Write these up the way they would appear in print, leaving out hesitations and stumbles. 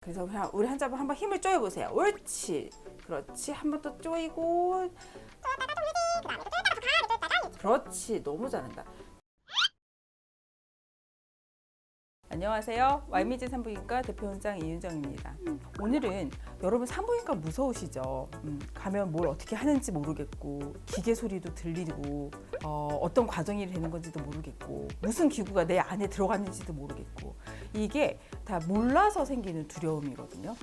그래서 그냥 우리 환자분 한번 힘을 쪼여보세요. 옳지. 그렇지. 한 번 더 쪼이고. 그렇지. 너무 잘한다. 안녕하세요. YMG 산부인과 대표원장 이윤정입니다. 오늘은 여러분 산부인과 무서우시죠? 가면 뭘 어떻게 하는지 모르겠고 기계 소리도 들리고 어떤 과정이 되는 건지도 모르겠고 무슨 기구가 내 안에 들어갔는지도 모르겠고 이게 다 몰라서 생기는 두려움이거든요.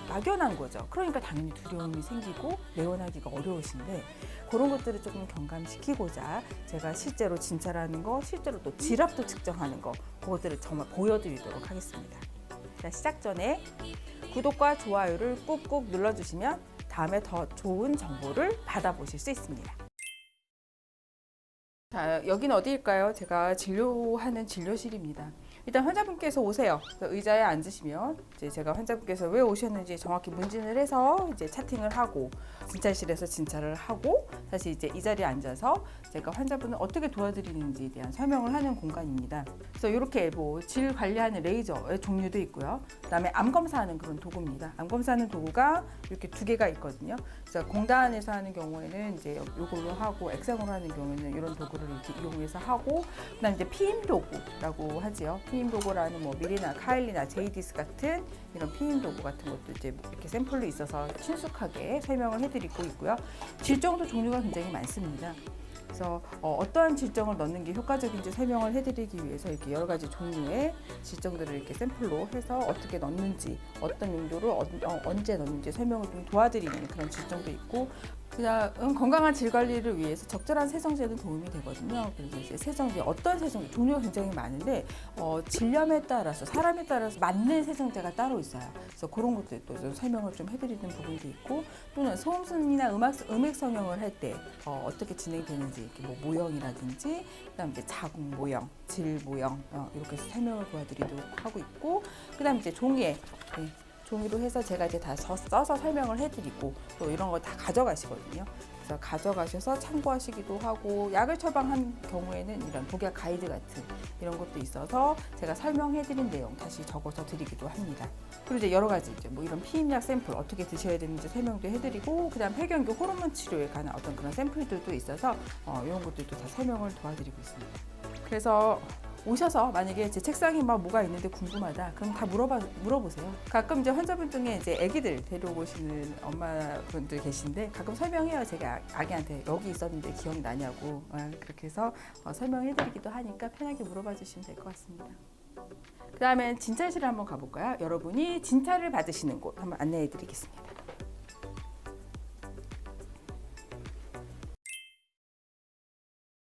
막연한 거죠. 그러니까 당연히 두려움이 생기고 내원하기가 어려우신데 그런 것들을 조금 경감시키고자 제가 실제로 진찰하는 거, 실제로 또 질압도 측정하는 거 그것들을 정말 보여드리도록 하겠습니다. 자, 시작 전에 구독과 좋아요를 꾹꾹 눌러주시면 다음에 더 좋은 정보를 받아보실 수 있습니다. 자, 여기는 어디일까요? 제가 진료하는 진료실입니다. 일단 환자분께서 오세요. 의자에 앉으시면 이제 제가 환자분께서 왜 오셨는지 정확히 문진을 해서 이제 차팅을 하고 진찰실에서 진찰을 하고 다시 이제 이 자리에 앉아서 제가 환자분을 어떻게 도와드리는지에 대한 설명을 하는 공간입니다. 그래서 이렇게 뭐 질 관리하는 레이저의 종류도 있고요. 그다음에 암 검사하는 그런 도구입니다. 암 검사하는 도구가 이렇게 두 개가 있거든요. 그래서 공단에서 하는 경우에는 이제 이걸로 하고 액상으로 하는 경우에는 이런 도구를 이렇게 이용해서 하고 그다음 이제 피임 도구라고 하지요. 피임 도구라는 뭐 미리나 카일리나 제이디스 같은 이런 피임 도구 같은 것도 이제 이렇게 샘플로 있어서 친숙하게 설명을 해드리고 있고요. 질정도 종류가 굉장히 많습니다. 그래서 어떠한 질정을 넣는 게 효과적인지 설명을 해드리기 위해서 이렇게 여러 가지 종류의 질정들을 이렇게 샘플로 해서 어떻게 넣는지 어떤 용도를 언제 넣는지 설명을 좀 도와드리는 그런 질정도 있고 그냥 건강한 질 관리를 위해서 적절한 세정제는 도움이 되거든요. 그래서 이제 세정제 어떤 세정제 종류가 굉장히 많은데 질염에 따라서 사람에 따라서 맞는 세정제가 따로 있어요. 그래서 그런 것들도 좀 설명을 좀 해드리는 부분도 있고 또는 소음순이나 음액 성형을 할 때 어떻게 진행되는지 이렇게 뭐 모형이라든지 그다음 이제 자궁 모형, 질 모형 이렇게 해서 설명을 도와드리도록 하고 있고 그다음 이제 종이에 종이로 해서 제가 이제 다 써서 설명을 해드리고 또 이런 거 다 가져가시거든요. 그래서 가져가셔서 참고하시기도 하고 약을 처방한 경우에는 이런 복약 가이드 같은 이런 것도 있어서 제가 설명해드린 내용 다시 적어서 드리기도 합니다. 그리고 이제 여러 가지 이제 뭐 이런 피임약 샘플 어떻게 드셔야 되는지 설명도 해드리고 그다음 폐경구 호르몬 치료에 관한 어떤 그런 샘플들도 있어서 이런 것들도 다 설명을 도와드리고 있습니다. 그래서 오셔서 만약에 제 책상에 막 뭐가 있는데 궁금하다 그럼 다 물어보세요. 가끔 이제 환자분 중에 이제 아기들 데려오시는 엄마분들 계신데 가끔 설명해요. 제가 아기한테 여기 있었는데 기억나냐고 그렇게 해서 설명해드리기도 하니까 편하게 물어봐 주시면 될 것 같습니다. 그 다음엔 진찰실을 한번 가볼까요? 여러분이 진찰을 받으시는 곳 한번 안내해 드리겠습니다.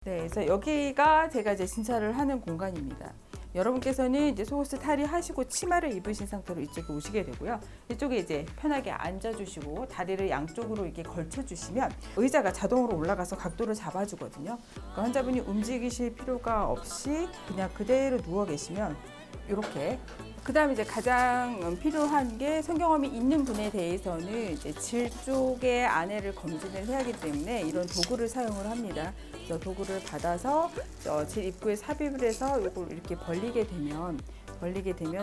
네, 그래서 여기가 제가 이제 진찰을 하는 공간입니다. 여러분께서는 이제 속옷을 탈의하시고 치마를 입으신 상태로 이쪽에 오시게 되고요. 이쪽에 이제 편하게 앉아주시고 다리를 양쪽으로 이렇게 걸쳐주시면 의자가 자동으로 올라가서 각도를 잡아주거든요. 그러니까 환자분이 움직이실 필요가 없이 그냥 그대로 누워 계시면 이렇게. 그 다음에 이제 가장 필요한 게 성경험이 있는 분에 대해서는 이제 질 쪽의 안에를 검진을 해야 하기 때문에 이런 도구를 사용을 합니다. 그래서 도구를 받아서 질 입구에 삽입을 해서 이걸 이렇게 벌리게 되면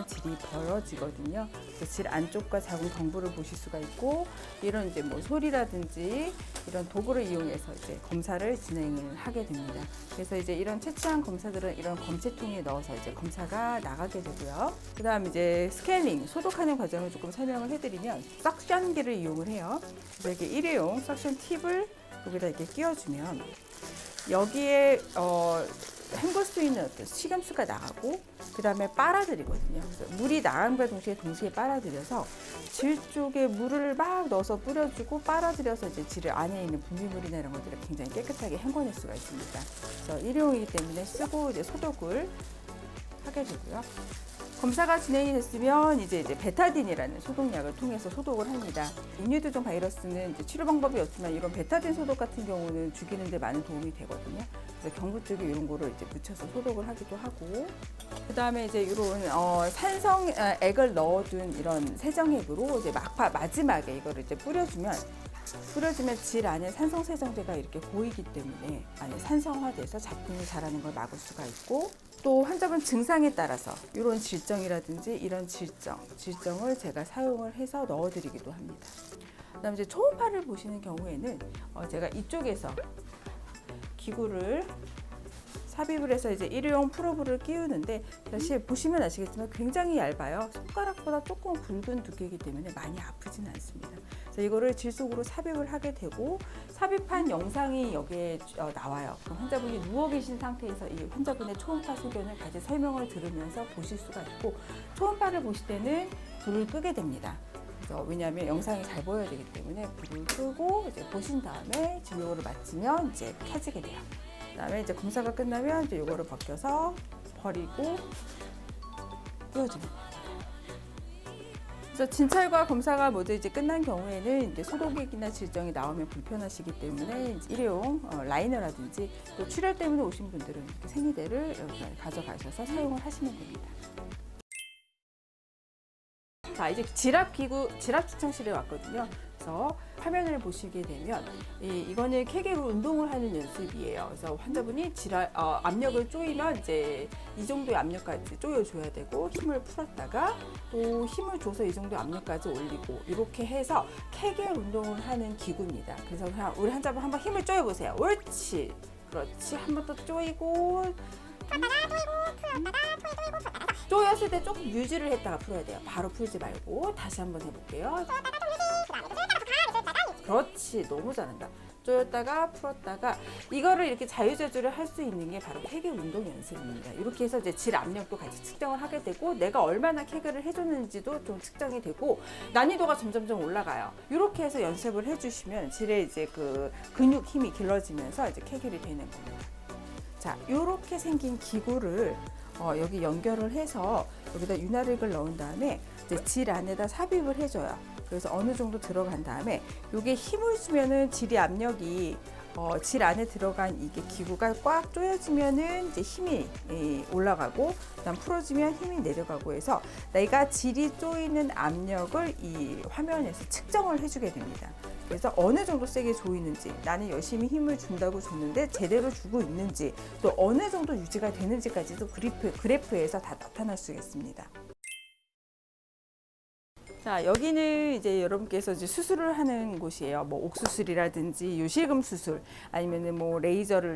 질이 벌어지거든요. 그래서 질 안쪽과 자궁 정부를 보실 수가 있고 이런 이제 뭐 소리라든지 이런 도구를 이용해서 이제 검사를 진행을 하게 됩니다. 그래서 이제 이런 채취한 검사들은 이런 검체통에 넣어서 이제 검사가 나가게 되고요. 그다음 이제 스케일링 소독하는 과정을 조금 설명을 해드리면 석션기를 이용을 해요. 그래서 이렇게 일회용 석션 팁을 여기다 이렇게 끼워주면 여기에 헹굴 수 있는 어떤 식염수가 나가고 그 다음에 빨아들이거든요. 그래서 물이 나감과 동시에 빨아들여서 질 쪽에 물을 막 넣어서 뿌려주고 빨아들여서 이제 질 안에 있는 분비물이나 이런 것들을 굉장히 깨끗하게 헹궈낼 수가 있습니다. 그래서 일회용이기 때문에 쓰고 이제 소독을 하게 되고요. 검사가 진행이 됐으면 이제 베타딘이라는 소독약을 통해서 소독을 합니다. 인유두종 바이러스는 이제 치료 방법이 없지만 이런 베타딘 소독 같은 경우는 죽이는 데 많은 도움이 되거든요. 그래서 경부 쪽에 이런 거를 이제 묻혀서 소독을 하기도 하고 그 다음에 이제 이런 산성액을 넣어둔 이런 세정액으로 이제 마지막에 이거를 이제 뿌려주면 질 안에 산성세정제가 이렇게 고이기 때문에 안에 산성화돼서 잡균이 자라는 걸 막을 수가 있고 또 환자분 증상에 따라서 이런 질정이라든지 이런 질정을 제가 사용을 해서 넣어드리기도 합니다. 그다음 이제 초음파를 보시는 경우에는 제가 이쪽에서 기구를 삽입을 해서 이제 일회용 프로브를 끼우는데 사실 보시면 아시겠지만 굉장히 얇아요. 손가락보다 조금 굵은 두께이기 때문에 많이 아프진 않습니다. 그래서 이거를 질 속으로 삽입을 하게 되고 삽입한 영상이 여기에 나와요. 그럼 환자분이 누워 계신 상태에서 이 환자분의 초음파 소견을 같이 설명을 들으면서 보실 수가 있고 초음파를 보실 때는 불을 끄게 됩니다. 그래서 왜냐하면 영상이 잘 보여야 되기 때문에 불을 끄고 이제 보신 다음에 진료를 마치면 이제 켜지게 돼요. 그다음에 이제 검사가 끝나면 이제 이거를 벗겨서 버리고 띄워줍니다. 그래서 진찰과 검사가 모두 이제 끝난 경우에는 이제 소독액이나 질정이 나오면 불편하시기 때문에 이제 일회용 라이너라든지 또 출혈 때문에 오신 분들은 이렇게 생리대를 가져가셔서 사용을 하시면 됩니다. 자, 이제 질압 측정실에 왔거든요. 그래서 화면을 보시게 되면 이거는 케겔로 운동을 하는 연습이에요. 그래서 환자분이 압력을 조이면 이제 이 정도의 압력까지 조여줘야 되고 힘을 풀었다가 또 힘을 줘서 이 정도의 압력까지 올리고 이렇게 해서 케겔 운동을 하는 기구입니다. 그래서 그냥 우리 환자분 한번 힘을 조여보세요. 옳지, 그렇지. 한 번 더 조이고 조였을 때 조금 유지를 했다가 풀어야 돼요. 바로 풀지 말고 다시 한번 해볼게요. 그렇지, 너무 잘한다. 조였다가 풀었다가 이거를 이렇게 자유자재로 할 수 있는 게 바로 케겔 운동 연습입니다. 이렇게 해서 이제 질 압력도 같이 측정을 하게 되고 내가 얼마나 케겔을 해줬는지도 좀 측정이 되고 난이도가 점점점 올라가요. 이렇게 해서 연습을 해주시면 질의 이제 그 근육 힘이 길러지면서 이제 케겔이 되는 겁니다. 자, 이렇게 생긴 기구를 여기 연결을 해서 여기다 윤활액을 넣은 다음에 이제 질 안에다 삽입을 해줘요. 그래서 어느 정도 들어간 다음에 이게 힘을 주면은 질의 압력이 질 안에 들어간 이게 기구가 꽉 조여지면은 이제 힘이 올라가고 그다음 풀어지면 힘이 내려가고 해서 내가 질이 조이는 압력을 이 화면에서 측정을 해주게 됩니다. 그래서 어느 정도 세게 조이는지, 나는 열심히 힘을 준다고 줬는데 제대로 주고 있는지, 또 어느 정도 유지가 되는지까지도 그래프에서 다 나타날 수 있습니다. 자, 여기는 이제 여러분께서 이제 수술을 하는 곳이에요. 뭐 옥수술이라든지 요실금 수술, 아니면은 뭐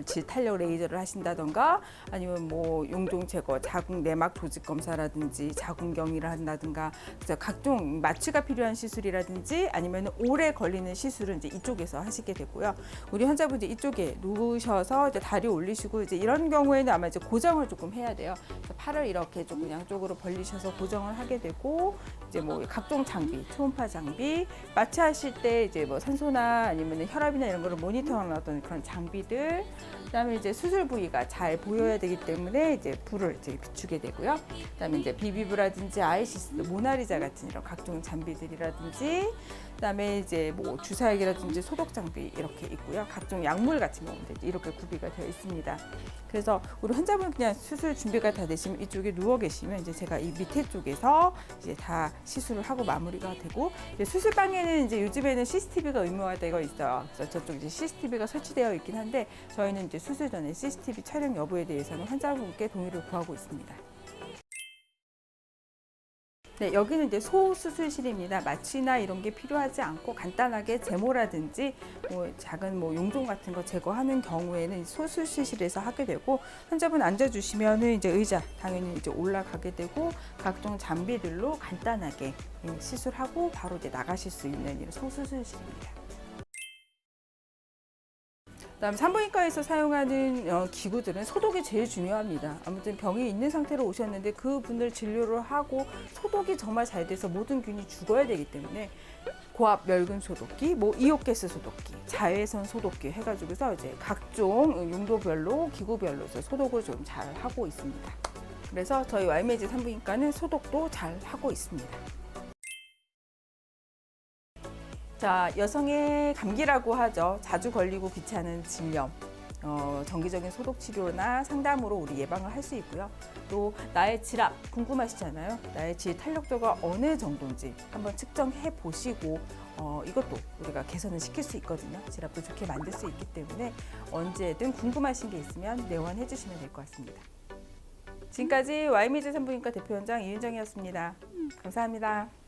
질 탄력 레이저를 하신다던가, 아니면 뭐 용종 제거, 자궁 내막 조직 검사라든지 자궁경이를 한다든가, 그래서 각종 마취가 필요한 시술이라든지, 아니면 오래 걸리는 시술은 이제 이쪽에서 하시게 되고요. 우리 환자분 이제 이쪽에 누우셔서 이제 다리 올리시고 이제 이런 경우에는 아마 이제 고정을 조금 해야 돼요. 그래서 팔을 이렇게 조금 양쪽으로 벌리셔서 고정을 하게 되고, 이제 뭐 각종 장비, 초음파 장비, 마취하실 때 이제 뭐 산소나 아니면 혈압이나 이런 거를 모니터하는 어떤 그런 장비들, 그다음에 이제 수술 부위가 잘 보여야 되기 때문에 이제 불을 이제 비추게 되고요. 그다음에 이제 비비브라든지 아이시스, 모나리자 같은 이런 각종 장비들이라든지, 그다음에 이제 뭐 주사액이라든지 소독 장비 이렇게 있고요. 각종 약물 같은 경우도 이렇게 구비가 되어 있습니다. 그래서 우리 환자분 그냥 수술 준비가 다 되시면 이쪽에 누워 계시면 이제 제가 이 밑에 쪽에서 이제 다 시술을 하고 마무리가 되고, 이제 수술방에는 이제 요즘에는 CCTV가 의무화되어 있어요. 그래서 저쪽 이제 CCTV가 설치되어 있긴 한데 저희는 이제 수술 전에 CCTV 촬영 여부에 대해서는 환자분께 동의를 구하고 있습니다. 네, 여기는 이제 소수술실입니다. 마취나 이런 게 필요하지 않고 간단하게 제모라든지 뭐 작은 뭐 용종 같은 거 제거하는 경우에는 소수술실에서 하게 되고, 환자분 앉아주시면은 이제 의자 당연히 이제 올라가게 되고 각종 장비들로 간단하게 시술하고 바로 이제 나가실 수 있는 이런 소수술실입니다. 그다음 산부인과에서 사용하는 기구들은 소독이 제일 중요합니다. 아무튼 병이 있는 상태로 오셨는데 그분을 진료를 하고 소독이 정말 잘 돼서 모든 균이 죽어야 되기 때문에 고압 멸균 소독기, 뭐 이온가스 소독기, 자외선 소독기 해가지고서 이제 각종 용도별로 기구별로 소독을 좀 잘 하고 있습니다. 그래서 저희 YMG 산부인과는 소독도 잘 하고 있습니다. 자, 여성의 감기라고 하죠. 자주 걸리고 귀찮은 질염. 정기적인 소독 치료나 상담으로 우리 예방을 할 수 있고요. 또 나의 질압 궁금하시잖아요. 나의 질 탄력도가 어느 정도인지 한번 측정해 보시고 이것도 우리가 개선을 시킬 수 있거든요. 질압도 좋게 만들 수 있기 때문에 언제든 궁금하신 게 있으면 내원해 주시면 될 것 같습니다. 지금까지 와이미즈 산부인과 대표원장 이윤정이었습니다. 감사합니다.